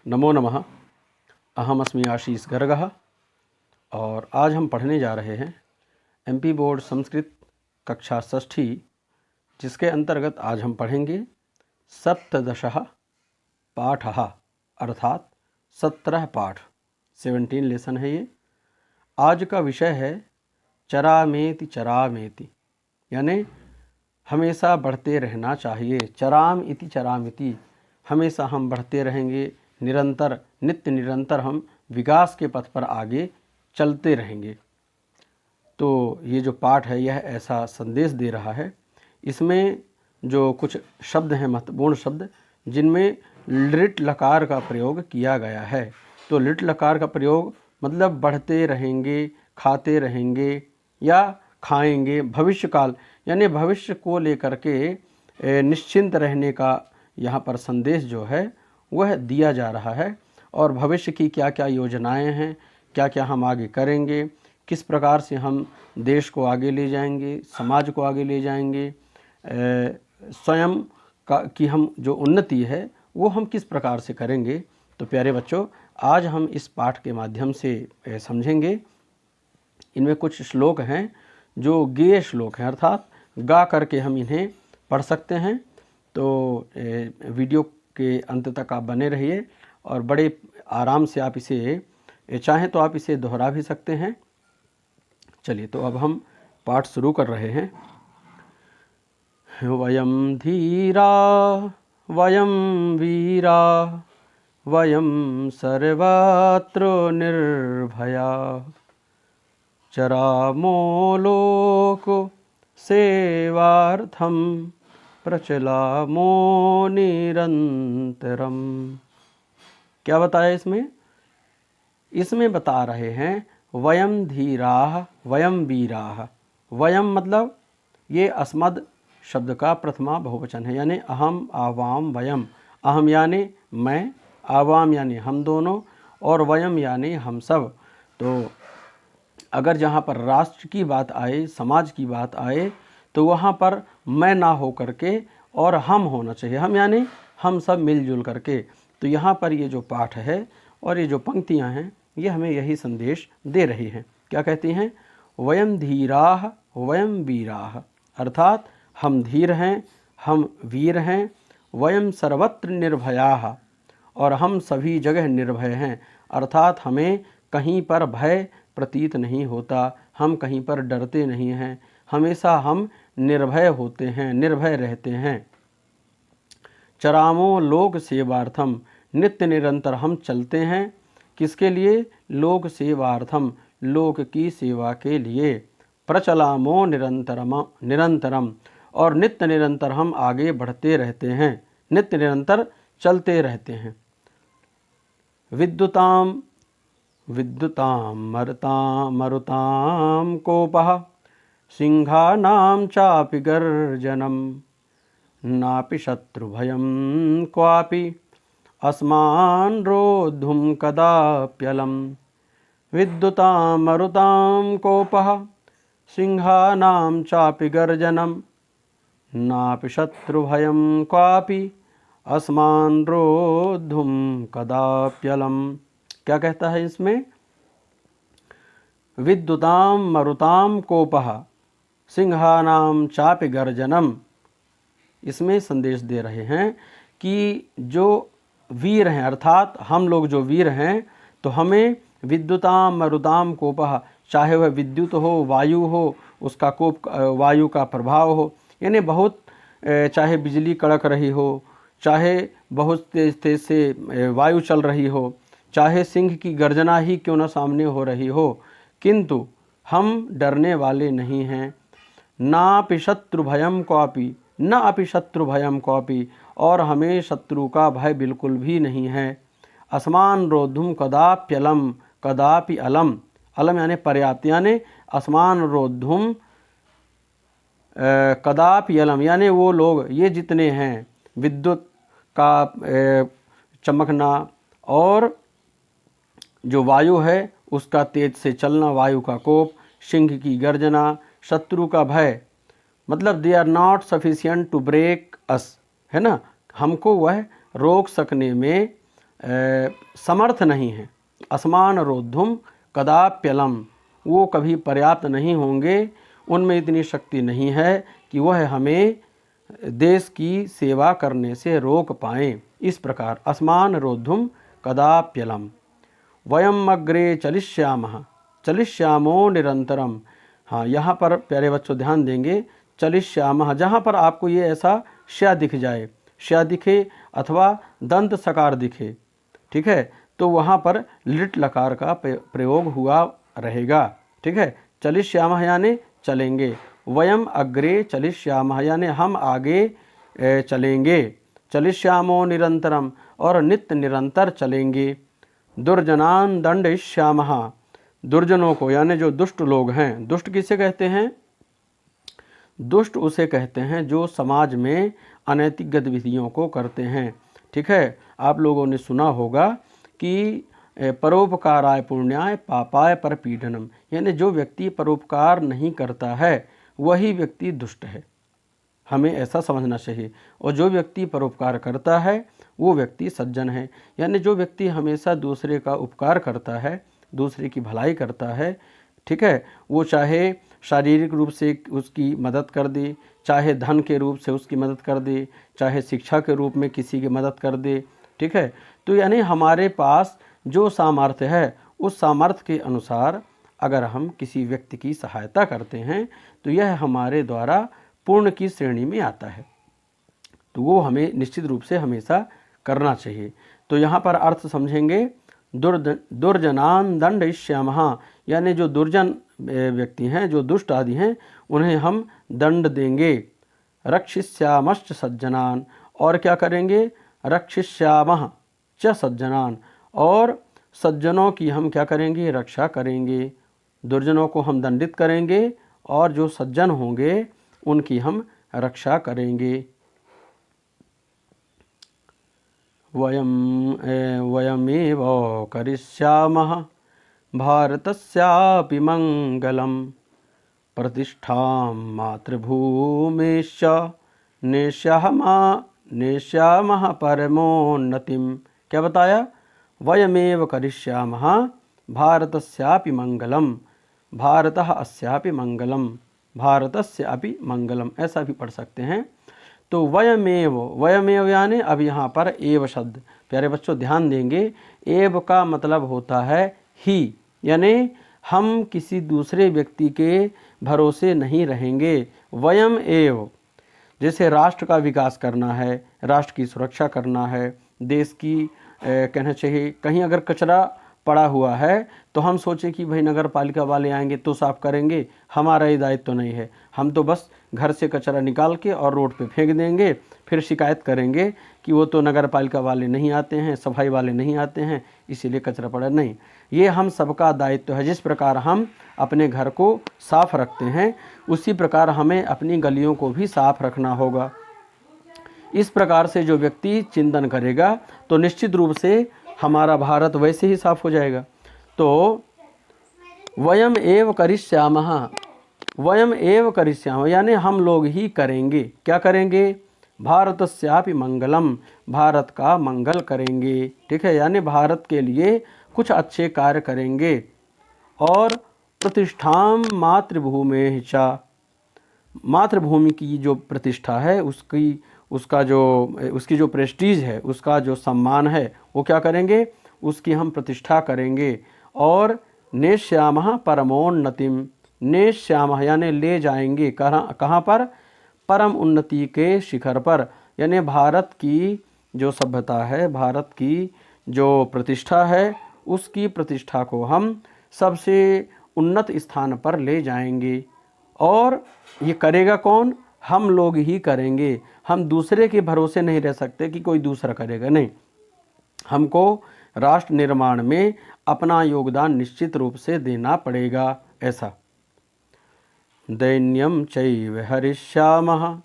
नमो नमः। अहमस्मि आशीष गर्गः और आज हम पढ़ने जा रहे हैं एमपी बोर्ड संस्कृत कक्षा षष्ठी, जिसके अंतर्गत आज हम पढ़ेंगे सप्तदशः पाठः अर्थात 17 पाठ, 17 लेसन है ये। आज का विषय है चरामेति चरामेति, यानी हमेशा बढ़ते रहना चाहिए। चराम इति चरामिति, हमेशा हम बढ़ते रहेंगे, निरंतर नित्य निरंतर हम विकास के पथ पर आगे चलते रहेंगे। तो ये जो पाठ है यह ऐसा संदेश दे रहा है। इसमें जो कुछ शब्द हैं, महत्वपूर्ण शब्द, जिनमें लिट लकार का प्रयोग किया गया है। तो लिट लकार का प्रयोग मतलब बढ़ते रहेंगे, खाते रहेंगे या खाएंगे। भविष्य काल यानी भविष्य को लेकर के निश्चिंत रहने का यहाँ पर संदेश जो है वह दिया जा रहा है। और भविष्य की क्या क्या योजनाएं हैं, क्या क्या हम आगे करेंगे, किस प्रकार से हम देश को आगे ले जाएंगे, समाज को आगे ले जाएंगे, स्वयं की हम जो उन्नति है वो हम किस प्रकार से करेंगे। तो प्यारे बच्चों, आज हम इस पाठ के माध्यम से समझेंगे। इनमें कुछ श्लोक हैं जो गेय श्लोक हैं, अर्थात गा करके हम इन्हें पढ़ सकते हैं। तो वीडियो के अंत तक आप बने रहिए और बड़े आराम से आप इसे चाहें तो आप इसे दोहरा भी सकते हैं। चलिए, तो अब हम पाठ शुरू कर रहे हैं। वयम धीरा वयम वीरा वयम सर्वत्र निर्भया चरामो लोको सेवार्थम प्रचलामो निरंतरम। क्या बताया इसमें बता रहे हैं वयम धीराः वयम वीराः। वयम मतलब ये अस्मद शब्द का प्रथमा बहुवचन है, यानी अहम आवाम वयम। अहम यानी मैं, आवाम यानी हम दोनों, और वयम यानी हम सब। तो अगर जहाँ पर राष्ट्र की बात आए, समाज की बात आए, तो वहाँ पर मैं ना हो करके और हम होना चाहिए। हम यानी हम सब मिलजुल करके। तो यहाँ पर ये जो पाठ है और ये जो पंक्तियाँ हैं ये हमें यही संदेश दे रही हैं। क्या कहती हैं? वयम धीराः वयम वीराः, अर्थात हम धीर हैं, हम वीर हैं। वयम सर्वत्र निर्भयाः, और हम सभी जगह निर्भय हैं, अर्थात हमें कहीं पर भय प्रतीत नहीं होता, हम कहीं पर डरते नहीं हैं, हमेशा हम निर्भय होते हैं, निर्भय रहते हैं। चरामो लोक सेवार्थम, नित्य निरंतर हम चलते हैं। किसके लिए? लोक सेवार्थम, लोक की सेवा के लिए। प्रचलामो निरंतरम, और नित्य निरंतर हम आगे बढ़ते रहते हैं, नित्य निरंतर चलते रहते हैं। विद्युताम मरुताम कोपः सिंहानां चापि गर्जनं नापि शत्रुभयं क्वापि अस्मान् रोद्धुं कदाप्यलं। विद्युतां मरुतां कोपः सिंहानां चापि गर्जनं नापि शत्रुभयं क्वापि अस्मान् रोद्धुं कदाप्यलं। क्या कहता है इसमें? विद्युताम मरुताम कोपः सिंहानाम चापि गर्जनम। इसमें संदेश दे रहे हैं कि जो वीर हैं, अर्थात हम लोग जो वीर हैं, तो हमें विद्युताम मरुताम कोपः, चाहे वह विद्युत हो, वायु हो, उसका कोप वायु का प्रभाव हो, यानी बहुत, चाहे बिजली कड़क रही हो, चाहे बहुत तेज तेज से वायु चल रही हो, चाहे सिंह की गर्जना ही क्यों न सामने हो रही हो, किंतु हम डरने वाले नहीं हैं। नापि शत्रु भयम क्वापि, न अपि शत्रु भयम क्वापि, और हमें शत्रु का भय बिल्कुल भी नहीं है। अस्मान रोद्धुम कदाप्यलम, कदापि अलम, अलम यानी पर्याप्त, यानी अस्मान रोद्धुम कदापि अलम, यानी वो लोग, ये जितने हैं, विद्युत का चमकना और जो वायु है उसका तेज से चलना, वायु का कोप, सिंह की गर्जना, शत्रु का भय, मतलब they are not sufficient to break us, है ना, हमको वह रोक सकने में समर्थ नहीं हैं। असमान रोद्धुम कदाप्यलम, वो कभी पर्याप्त नहीं होंगे, उनमें इतनी शक्ति नहीं है कि वह हमें देश की सेवा करने से रोक पाएँ। इस प्रकार असमान रोद्धुम कदाप्यलम। वयम अग्रे चलिष्यामः चलिष्यामो निरंतरम। हाँ, यहाँ पर प्यारे बच्चों ध्यान देंगे, चलिष्यामः, जहाँ पर आपको ये ऐसा श्या दिख जाए, श्या दिखे अथवा दंत सकार दिखे, ठीक है, तो वहाँ पर लिट लकार का प्रयोग हुआ रहेगा। ठीक है, चलिष्यामः यानी चलेंगे, वयम अग्रे चलिष्यामः यानी हम आगे चलेंगे, चलिष्यामो निरंतरम और नित्य निरंतर चलेंगे। दुर्जनान दंडयिष्यामः, दुर्जनों को यानी जो दुष्ट लोग हैं, दुष्ट किसे कहते हैं? दुष्ट उसे कहते हैं जो समाज में अनैतिक गतिविधियों को करते हैं। ठीक है, आप लोगों ने सुना होगा कि परोपकाराय पुण्याय पापाय परपीडनम, यानी जो व्यक्ति परोपकार नहीं करता है वही व्यक्ति दुष्ट है, हमें ऐसा समझना चाहिए। और जो व्यक्ति परोपकार करता है वो व्यक्ति सज्जन है, यानी जो व्यक्ति हमेशा दूसरे का उपकार करता है, दूसरे की भलाई करता है, ठीक है, वो चाहे शारीरिक रूप से उसकी मदद कर दे, चाहे धन के रूप से उसकी मदद कर दे, चाहे शिक्षा के रूप में किसी की मदद कर दे। ठीक है, तो यानी हमारे पास जो सामर्थ्य है उस सामर्थ्य के अनुसार अगर हम किसी व्यक्ति की सहायता करते हैं तो यह हमारे द्वारा पुण्य की श्रेणी में आता है, तो वो हमें निश्चित रूप से हमेशा करना चाहिए। तो यहाँ पर अर्थ समझेंगे, दुर्जनान दंडयिष्यामः, यानी जो दुर्जन व्यक्ति हैं, जो दुष्ट आदि हैं, उन्हें हम दंड देंगे। रक्षिष्यामश्च सज्जनान, और क्या करेंगे? रक्षिष्यामः च सज्जनान, और सज्जनों की हम क्या करेंगे? रक्षा करेंगे। दुर्जनों को हम दंडित करेंगे और जो सज्जन होंगे उनकी हम रक्षा करेंगे। वयमेव करिष्यामः भारतस्यापि मंगलम प्रतिष्ठां मातृभूमेश्च नेष्यामः परमोन्नतिम। क्या बताया? वयमेव करिष्यामः भारतस्यापि मंगलम, भारतः अस्यापि मंगलम, भारतस्य अपि मंगलम, ऐसा भी पढ़ सकते हैं। तो वयमेव यानी अब यहाँ पर एव शब्द, प्यारे बच्चों ध्यान देंगे, एव का मतलब होता है ही, यानी हम किसी दूसरे व्यक्ति के भरोसे नहीं रहेंगे। वयम एव, जैसे राष्ट्र का विकास करना है, राष्ट्र की सुरक्षा करना है, देश की कहना चाहिए, कहीं अगर कचरा पड़ा हुआ है तो हम सोचें कि भाई नगर पालिका वाले आएंगे तो साफ़ करेंगे, हमारा ये दायित्व तो नहीं है, हम तो बस घर से कचरा निकाल के और रोड पे फेंक देंगे, फिर शिकायत करेंगे कि वो तो नगर पालिका वाले नहीं आते हैं, सफाई वाले नहीं आते हैं, इसीलिए कचरा पड़ा। नहीं, ये हम सबका दायित्व है। जिस प्रकार हम अपने घर को साफ़ रखते हैं उसी प्रकार हमें अपनी गलियों को भी साफ़ रखना होगा। इस प्रकार से जो व्यक्ति चिंतन करेगा तो निश्चित रूप से हमारा भारत वैसे ही साफ हो जाएगा। तो वयम एव करिष्यामः, वयम एव करिष्यामः यानी हम लोग ही करेंगे। क्या करेंगे? भारतस्यापि मंगलम, भारत का मंगल करेंगे। ठीक है, यानी भारत के लिए कुछ अच्छे कार्य करेंगे। और प्रतिष्ठां मातृभूमेः च, मातृभूमि की जो प्रतिष्ठा है उसकी जो प्रेस्टीज है, उसका जो सम्मान है, वो क्या करेंगे? उसकी हम प्रतिष्ठा करेंगे। और नेष्यामः परमोन्नतिम, नेष्यामः यानी ले जाएंगे, कहाँ पर? परम उन्नति के शिखर पर, यानी भारत की जो सभ्यता है, भारत की जो प्रतिष्ठा है, उसकी प्रतिष्ठा को हम सबसे उन्नत स्थान पर ले जाएंगे। और ये करेगा कौन? हम लोग ही करेंगे। हम दूसरे के भरोसे नहीं रह सकते कि कोई दूसरा करेगा, नहीं, हमको राष्ट्र निर्माण में अपना योगदान निश्चित रूप से देना पड़ेगा। ऐसा दैन्यम चैव हरिष्यामः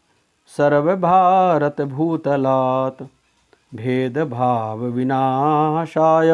सर्वभारत भूतलात् भेदभाव विनाशाय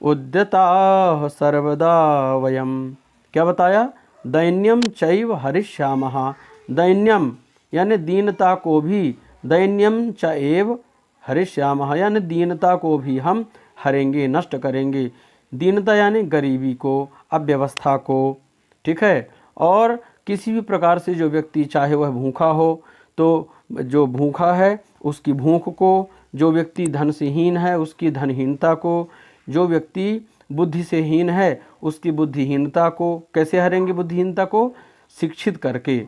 उद्यताः सर्वदा वयम। क्या बताया? दैन्यम चैव हरिष्यामः, दैन्यम यानी दीनता को भी, दैन्यम च एव हरिष्यामः यानी दीनता को भी हम हरेंगे, नष्ट करेंगे। दीनता यानी गरीबी को, अव्यवस्था को, ठीक है। और किसी भी प्रकार से जो व्यक्ति चाहे वह भूखा हो तो जो भूखा है उसकी भूख को, जो व्यक्ति धन से हीन है उसकी धनहीनता को, जो व्यक्ति बुद्धि से हीन है उसकी बुद्धिहीनता को। कैसे हरेंगे बुद्धिहीनता को? शिक्षित करके।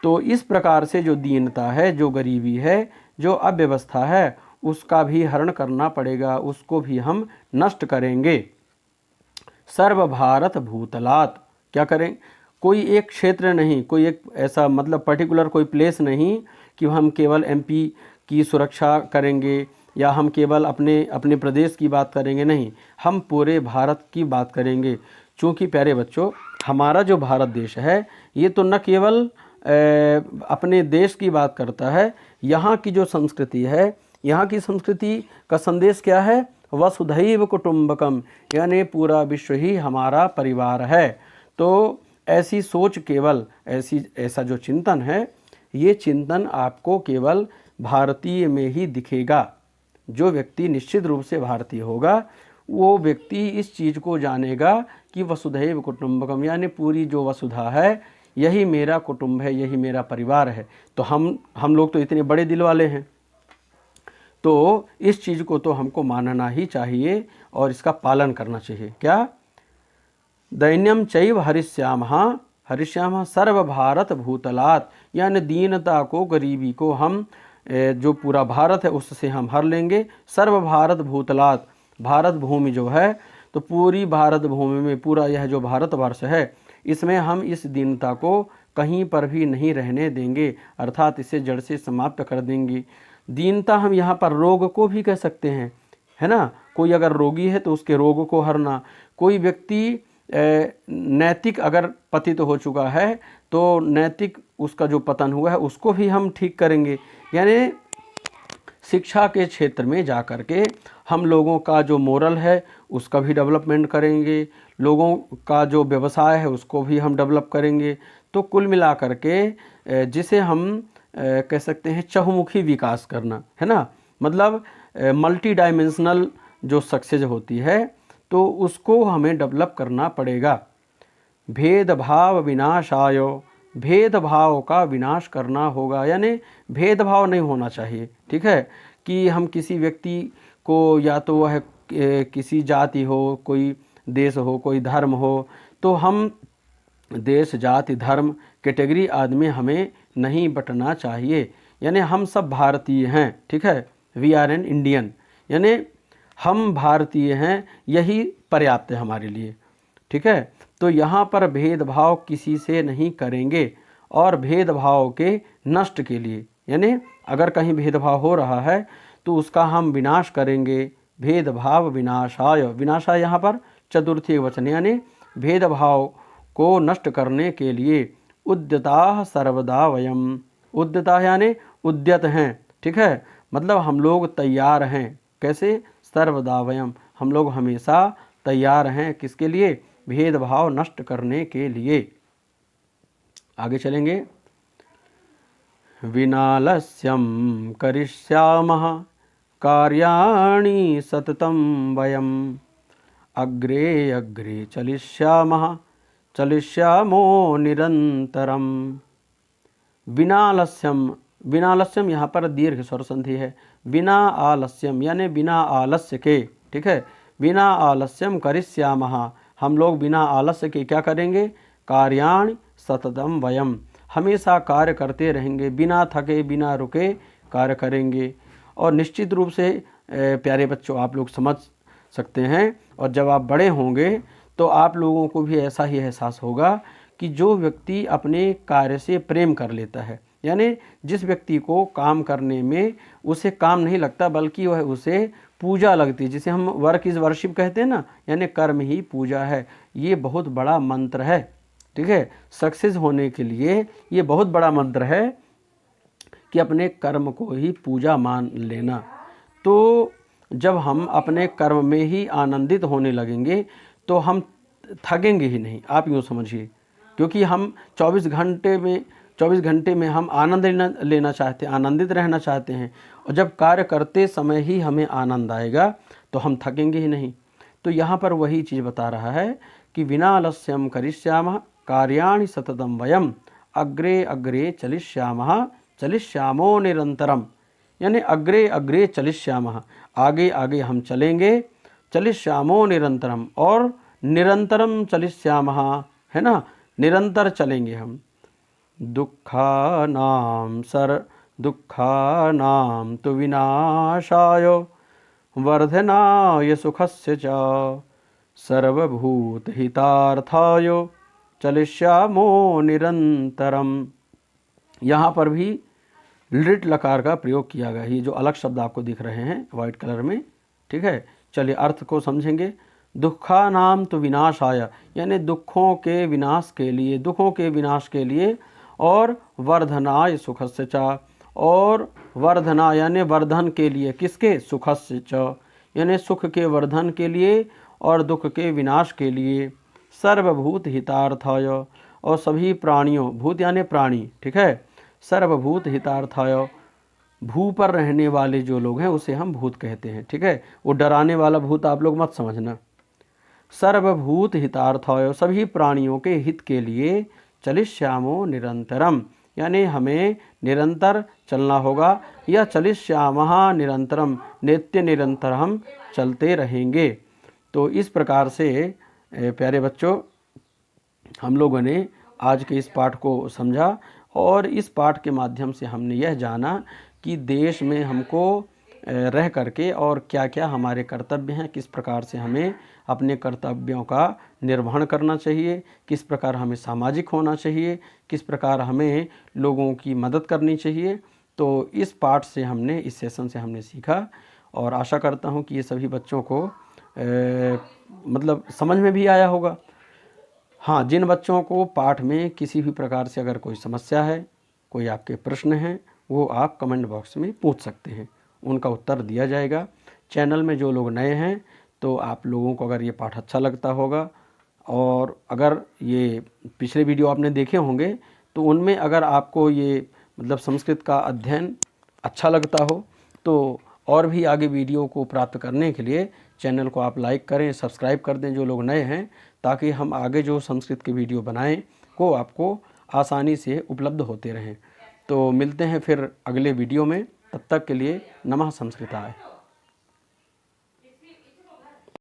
तो इस प्रकार से जो दीनता है, जो गरीबी है, जो अव्यवस्था है, उसका भी हरण करना पड़ेगा, उसको भी हम नष्ट करेंगे। सर्व भारत भूतलात्, क्या करें? कोई एक क्षेत्र नहीं, कोई एक ऐसा मतलब पर्टिकुलर कोई प्लेस नहीं कि हम केवल एमपी की सुरक्षा करेंगे या हम केवल अपने प्रदेश की बात करेंगे, नहीं, हम पूरे भारत की बात करेंगे। क्योंकि प्यारे बच्चों, हमारा जो भारत देश है ये तो न केवल अपने देश की बात करता है, यहाँ की जो संस्कृति है, यहाँ की संस्कृति का संदेश क्या है? वसुधैव कुटुंबकम, यानी पूरा विश्व ही हमारा परिवार है। तो ऐसी सोच, केवल ऐसा जो चिंतन है, ये चिंतन आपको केवल भारतीय में ही दिखेगा। जो व्यक्ति निश्चित रूप से भारतीय होगा वो व्यक्ति इस चीज़ को जानेगा कि वसुधैव कुटुंबकम, यानी पूरी जो वसुधा है यही मेरा कुटुंब है, यही मेरा परिवार है। तो हम लोग तो इतने बड़े दिल वाले हैं, तो इस चीज़ को तो हमको मानना ही चाहिए और इसका पालन करना चाहिए। क्या? दैन्यम चैव हरिष्यामः, हरिष्यामः सर्व भारत भूतलात्, यानी दीनता को, गरीबी को हम जो पूरा भारत है उससे हम हर लेंगे। सर्व भारत भूतलात्, भारत भूमि जो है तो पूरी भारत भूमि में, पूरा यह जो भारतवर्ष है इसमें हम इस दीनता को कहीं पर भी नहीं रहने देंगे, अर्थात इसे जड़ से समाप्त कर देंगे। दीनता हम यहाँ पर रोग को भी कह सकते हैं, है ना। कोई अगर रोगी है तो उसके रोग को हरना। कोई व्यक्ति नैतिक अगर पतित हो चुका है तो नैतिक उसका जो पतन हुआ है उसको भी हम ठीक करेंगे। यानी शिक्षा के क्षेत्र में जा कर के हम लोगों का जो मोरल है उसका भी डेवलपमेंट करेंगे, लोगों का जो व्यवसाय है उसको भी हम डेवलप करेंगे। तो कुल मिला कर के जिसे हम कह सकते हैं चहुमुखी विकास करना, है ना। मतलब मल्टी डायमेंशनल जो सक्सेस होती है तो उसको हमें डेवलप करना पड़ेगा। भेदभाव विनाशाय, भेदभाव का विनाश करना होगा, यानी भेदभाव नहीं होना चाहिए, ठीक है। कि हम किसी व्यक्ति को, या तो वह किसी जाति हो, कोई देश हो, कोई धर्म हो, तो हम देश, जाति, धर्म, कैटेगरी आदि हमें नहीं बंटना चाहिए। यानी हम सब भारतीय हैं, ठीक है। वी आर एन इंडियन, यानी हम भारतीय हैं, यही पर्याप्त है हमारे लिए, ठीक है। तो यहाँ पर भेदभाव किसी से नहीं करेंगे और भेदभाव के नष्ट के लिए, यानी अगर कहीं भेदभाव हो रहा है तो उसका हम विनाश करेंगे। भेदभाव विनाशाय, विनाशाय यहाँ पर चतुर्थी वचन, यानी भेदभाव को नष्ट करने के लिए उद्यताः सर्वदा वयम, उद्यता यानी उद्यत हैं, ठीक है। मतलब हम लोग तैयार हैं। कैसे? सर्वदा वयम, हम लोग हमेशा तैयार हैं। किसके लिए? भेदभाव नष्ट करने के लिए। आगे चलेंगे। विनालस्यं करिष्यामः कार्याणि सततं वयम् अग्रे अग्रे चलिष्यामो निरंतरम। विनालस्यम, विनालस्यम यहाँ पर दीर्घ स्वर संधि है। बिना आलस्यम यानी बिना आलस्य के, ठीक है। बिना आलस्यम करिष्यामः, हम लोग बिना आलस्य के क्या करेंगे? कार्याणि सततम वयम, हमेशा कार्य करते रहेंगे, बिना थके बिना रुके कार्य करेंगे। और निश्चित रूप से प्यारे बच्चों, आप लोग समझ सकते हैं, और जब आप बड़े होंगे तो आप लोगों को भी ऐसा ही एहसास होगा कि जो व्यक्ति अपने कार्य से प्रेम कर लेता है, यानी जिस व्यक्ति को काम करने में उसे काम नहीं लगता बल्कि वह उसे पूजा लगती है, जिसे हम वर्क इज़ वर्शिप कहते हैं ना, यानी कर्म ही पूजा है। ये बहुत बड़ा मंत्र है, ठीक है। सक्सेस होने के लिए ये बहुत बड़ा मंत्र है कि अपने कर्म को ही पूजा मान लेना। तो जब हम अपने कर्म में ही आनंदित होने लगेंगे तो हम थकेंगे ही नहीं, आप यूँ समझिए। क्योंकि हम 24 24 घंटे में हम आनंद लेना चाहते हैं, आनंदित रहना चाहते हैं, और जब कार्य करते समय ही हमें आनंद आएगा तो हम थकेंगे ही नहीं। तो यहाँ पर वही चीज़ बता रहा है कि विना आलस्यम करिष्यामः कार्याणि सततं वयम अग्रे अग्रे चलिष्यामः चलिष्यामो निरंतरम, यानी अग्रे अग्रे चलिष्यामः, आगे आगे हम चलेंगे, चलिष्यामो निरंतरम, और निरंतरम चलिष्यामः, है ना, निरंतर चलेंगे हम। दुःखानां तु विनाशाय वर्धनाय सुखस्य च सर्वभूतहितार्थाय चलिष्यामो निरंतरम। यहाँ पर भी लिट लकार का प्रयोग किया गया है। ये जो अलग शब्द आपको दिख रहे हैं वाइट कलर में, ठीक है। चलिए अर्थ को समझेंगे। दुःखानां तु विनाशाय, यानी दुखों के विनाश के लिए, दुखों के विनाश के लिए, और वर्धनाय सुखस्य च, और वर्धना यानी वर्धन के लिए, किसके, सुखस्य च, यानी सुख के वर्धन के लिए और दुख के विनाश के लिए, सर्वभूत हितार्थाय, और सभी प्राणियों, भूत यानी प्राणी, ठीक है, सर्वभूत हितार्थाय, भू पर रहने वाले जो लोग हैं उसे हम भूत कहते हैं, ठीक है। वो डराने वाला भूत आप लोग मत समझना। सर्वभूत हितार्थाय, सभी प्राणियों के हित के लिए, चलिष्यामो निरंतरम, यानी हमें निरंतर चलना होगा, या चलिष्यामः निरंतरम, नित्य निरंतर हम चलते रहेंगे। तो इस प्रकार से प्यारे बच्चों हम लोगों ने आज के इस पाठ को समझा, और इस पाठ के माध्यम से हमने यह जाना कि देश में हमको रह करके और क्या क्या हमारे कर्तव्य हैं, किस प्रकार से हमें अपने कर्तव्यों का निर्वहन करना चाहिए, किस प्रकार हमें सामाजिक होना चाहिए, किस प्रकार हमें लोगों की मदद करनी चाहिए। तो इस पाठ से हमने, इस सेशन से हमने सीखा, और आशा करता हूँ कि ये सभी बच्चों को मतलब समझ में भी आया होगा। हाँ, जिन बच्चों को पाठ में किसी भी प्रकार से अगर कोई समस्या है, कोई आपके प्रश्न हैं, वो आप कमेंट बॉक्स में पूछ सकते हैं, उनका उत्तर दिया जाएगा। चैनल में जो लोग नए हैं तो आप लोगों को अगर ये पाठ अच्छा लगता होगा, और अगर ये पिछले वीडियो आपने देखे होंगे तो उनमें अगर आपको ये मतलब संस्कृत का अध्ययन अच्छा लगता हो तो और भी आगे वीडियो को प्राप्त करने के लिए चैनल को आप लाइक करें, सब्सक्राइब कर दें जो लोग नए हैं, ताकि हम आगे जो संस्कृत के वीडियो बनाएं वो आपको आसानी से उपलब्ध होते रहें। तो मिलते हैं फिर अगले वीडियो में, तब तक के लिए नमः संस्कृताय।